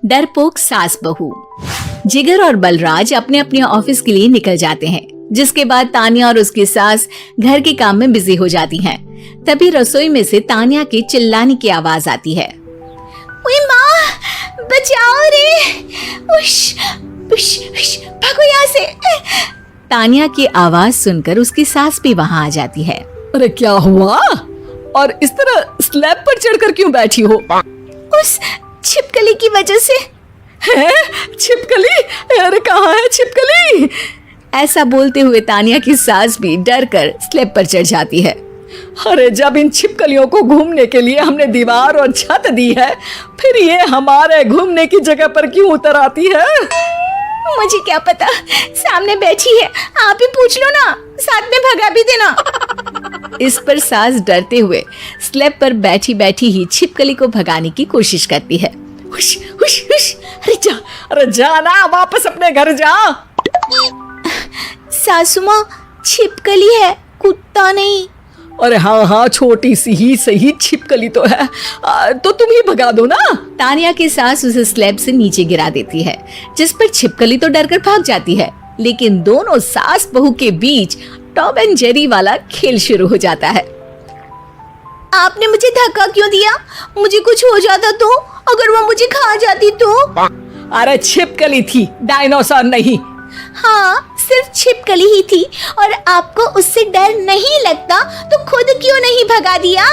डरपोक सास बहू। जिगर और बलराज अपने अपने ऑफिस के लिए निकल जाते हैं, जिसके बाद तानिया और उसकी सास घर के काम में बिजी हो जाती हैं। तभी रसोई में से तानिया के चिल्लाने की आवाज आती है। ओए माँ, बचाओ रे, उश, उश, उश, भागो यहाँ से। तानिया की आवाज सुनकर उसकी सास भी वहाँ आ जाती है। अरे क्या हुआ? और इस तरह स्लैब पर चढ़कर क्यों बैठी हो? उस छिपकली की वजह से। है? छिपकली? अरे कहाँ है छिपकली? ऐसा बोलते हुए तानिया की सास भी डर कर स्लैब पर चढ़ जाती है। अरे जब इन छिपकलियों को घूमने के लिए हमने दीवार और छत दी है, फिर ये हमारे घूमने की जगह पर क्यों उतर आती है? मुझे क्या पता, सामने बैठी है, आप ही पूछ लो ना, साथ में भगा भी देना। इस पर सास डरते हुए स्लैब पर बैठी बैठी ही छिपकली को भगाने की कोशिश करती है। हुश, हुश, हुश, अरे जा ना, वापस अपने घर जा। सासू माँ, छिपकली है, कुत्ता नहीं। अरे हाँ, छोटी सी ही सही छिपकली तो है, तो तुम ही भगा दो ना। तानिया की सास उसे स्लैब से नीचे गिरा देती है, जिस पर छिपकली तो डरकर भाग जाती है। लेकिन दोनों सास बहू के बीच टॉम एंड जेरी वाला खेल शुरू हो जाता है। आपने मुझे धक्का क्यों दिया? मुझे कुछ हो जाता तो? अगर वो मुझे खा जाती तो? अरे छिपकली थी, डायनासोर नहीं। हाँ, सिर्फ छिपकली ही थी, और आपको उससे डर नहीं लगता तो खुद क्यों नहीं भगा दिया?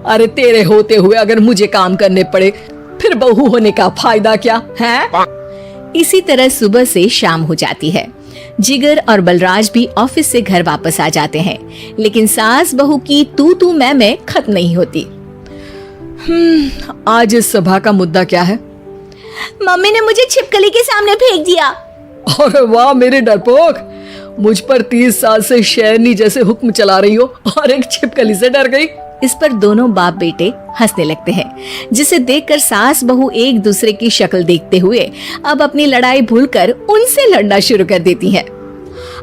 अरे तेरे होते हुए अगर मुझे काम करने पड़े, फिर बहू होने का फायदा क्या है? इसी तरह सुबह से शाम हो जाती है। जिगर और बलराज भी ऑफिस से घर वापस आ जाते हैं, लेकिन सास बहू की तू मैं खत्म नहीं होती। आज इस सभा का मुद्दा क्या है? मम्मी ने मुझे छिपकली के सामने फेंक दिया। अरे वाह मेरे डरपोक, मुझ पर 30 साल से शेरनी जैसे हुक्म चला रही हो और एक छिपकली से डर गई। इस पर दोनों बाप बेटे हंसने लगते हैं, जिसे देखकर सास बहू एक दूसरे की शक्ल देखते हुए अब अपनी लड़ाई भूलकर उनसे लड़ना शुरू कर देती हैं।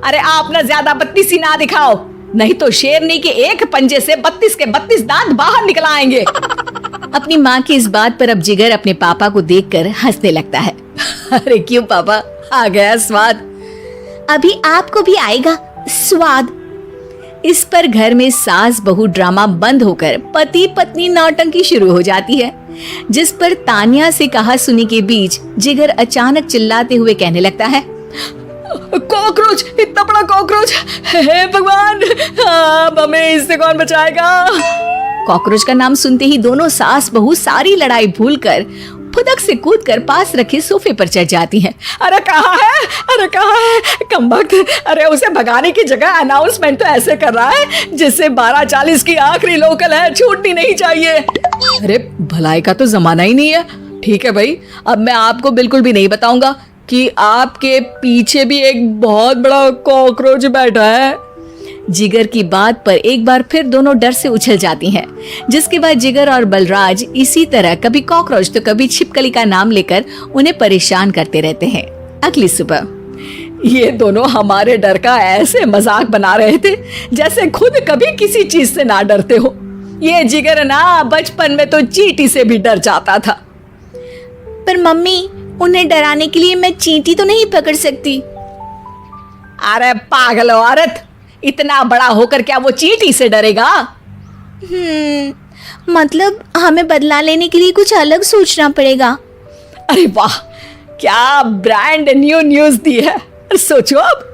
अरे आप ना ज्यादा बत्तीसी ना दिखाओ, नहीं तो शेरनी के एक पंजे से 32 के 32 दांत बाहर निकल आएंगे। अपनी माँ की इस बात पर अब जिगर अपने पापा को देखकर हंसने लगता है। अरे क्यों पापा, आ गया स्वाद? अभी आपको भी आएगा स्वाद। इस पर घर में सास बहू ड्रामा बंद होकर पति पत्नी नौटंकी शुरू हो जाती है, जिस पर तानिया से कहा सुनी के बीच जिगर अचानक चिल्लाते हुए कहने लगता है। कॉकरोच, इतना बड़ा कॉकरोच! हे भगवान, हमें इससे कौन बचाएगा? कॉकरोच का नाम सुनते ही दोनों सास बहू सारी लड़ाई भूलकर फुदक से कूदकर पास रखे सोफे पर चढ़ जाती हैं। अरे कहाँ है? अरे कहाँ है कमबख्त? अरे उसे भगाने की जगह अनाउंसमेंट तो ऐसे कर रहा है जिससे 12:40 की आखिरी लोकल है, छूटनी नहीं चाहिए। अरे भलाई का तो जमाना ही नहीं है। ठीक है भाई, अब मैं आपको बिल्कुल भी नहीं बताऊंगा कि आपके पीछे भी एक बहुत बड़ा कॉकरोच बैठा है। जिगर की बात पर एक बार फिर दोनों डर से उछल जाती हैं, जिसके बाद जिगर और बलराज इसी तरह कभी कॉकरोच तो कभी छिपकली का नाम लेकर उन्हें परेशान करते रहते हैं। अगली सुबह ये दोनों हमारे डर का ऐसे मजाक बना रहे थे जैसे खुद कभी किसी चीज से ना डरते हो। ये जिगर ना बचपन में तो चींटी से भी डर जाता था। पर मम्मी, उन्हें डराने के लिए मैं चींटी तो नहीं पकड़ सकती। अरे पागल औरत, इतना बड़ा होकर क्या वो चींटी से डरेगा? मतलब हमें बदला लेने के लिए कुछ अलग सोचना पड़ेगा। अरे वाह, क्या ब्रांड न्यू न्यूज दी है। सोचो अब।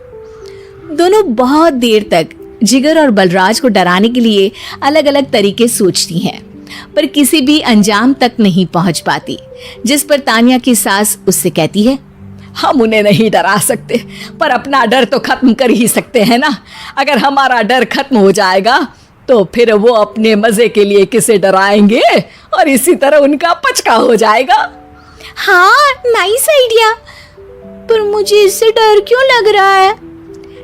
दोनों बहुत देर तक जिगर और बलराज को डराने के लिए अलग अलग तरीके सोचती हैं, पर किसी भी अंजाम तक नहीं पहुंच पाती, जिस पर तानिया की सास उससे कहती है। हम उन्हें नहीं डरा सकते, पर अपना डर तो खत्म कर ही सकते हैं ना। अगर हमारा डर खत्म हो जाएगा तो फिर वो अपने मजे के लिए किसे डराएंगे और इसी तरह उनका पचका हो जाएगा। हाँ, नाइस आइडिया, पर मुझे इससे डर क्यों लग रहा है?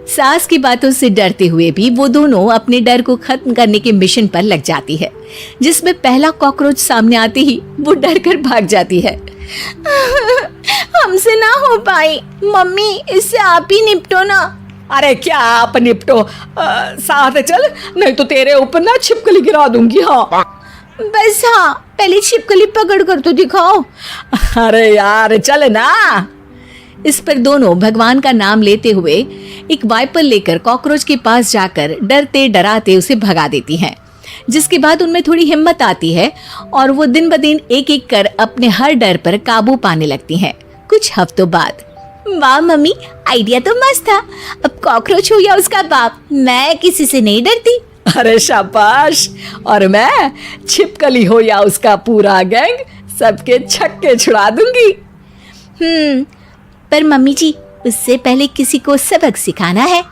सास की बातों से डरते हुए भी वो दोनों अपने डर को खत्म करने के मिशन पर लग जाती है, जिसमें पहला कॉकरोच सामने आते ही वो डर कर भाग जाती है। हमसे ना हो पाई मम्मी, इससे आप ही निपटो ना। अरे क्या आप निपटो, साथ चल, नहीं तो तेरे ऊपर ना छिपकली गिरा दूंगी। हाँ बस हाँ, पहले छिपकली पकड़ कर तो दिखाओ। अरे यार चल ना। इस पर दोनों भगवान का नाम लेते हुए एक वाइपर लेकर कॉकरोच के पास जाकर डरते डराते उसे भगा देती हैं। जिसके बाद उनमें थोड़ी हिम्मत आती है और वो दिन ब दिन एक एक कर अपने हर डर पर काबू पाने लगती हैं। कुछ हफ्तों बाद, वाह मम्मी, आइडिया तो मस्त था। अब कॉकरोच हो या उसका बाप, मैं किसी से नहीं डरती। अरे शाबाश। और मैं छिपकली हो या उसका पूरा गैंग, सबके छक्के छुड़ा दूंगी। पर मम्मी जी, उससे पहले किसी को सबक सिखाना है।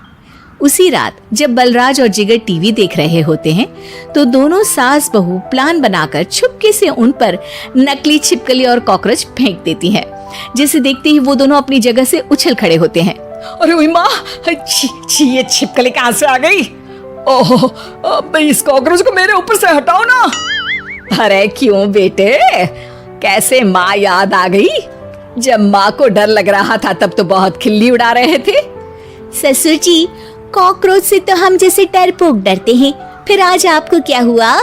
उसी रात जब बलराज और जिगर टीवी देख रहे होते हैं तो दोनों सास बहू प्लान बनाकर छुपके से उन पर नकली छिपकली और कॉकरोच फेंक देती हैं, जिसे देखते ही वो दोनों अपनी जगह से उछल खड़े होते हैं। अरे ओए माँ, छी, ये छिपकली कहाँ से आ गई? ओह, अब इस कॉकरोच को मेरे ऊपर से हटाओ ना। अरे क्यों बेटे, कैसे माँ याद आ गई? जब माँ को डर लग रहा था तब तो बहुत खिल्ली उड़ा रहे थे। ससुर जी, कॉकरोच से तो हम जैसे डरपोक डरते हैं, फिर आज आपको क्या हुआ?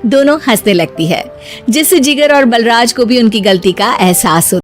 दोनों हंसने लगती है, जिससे जिगर और बलराज को भी उनकी गलती का एहसास होता है।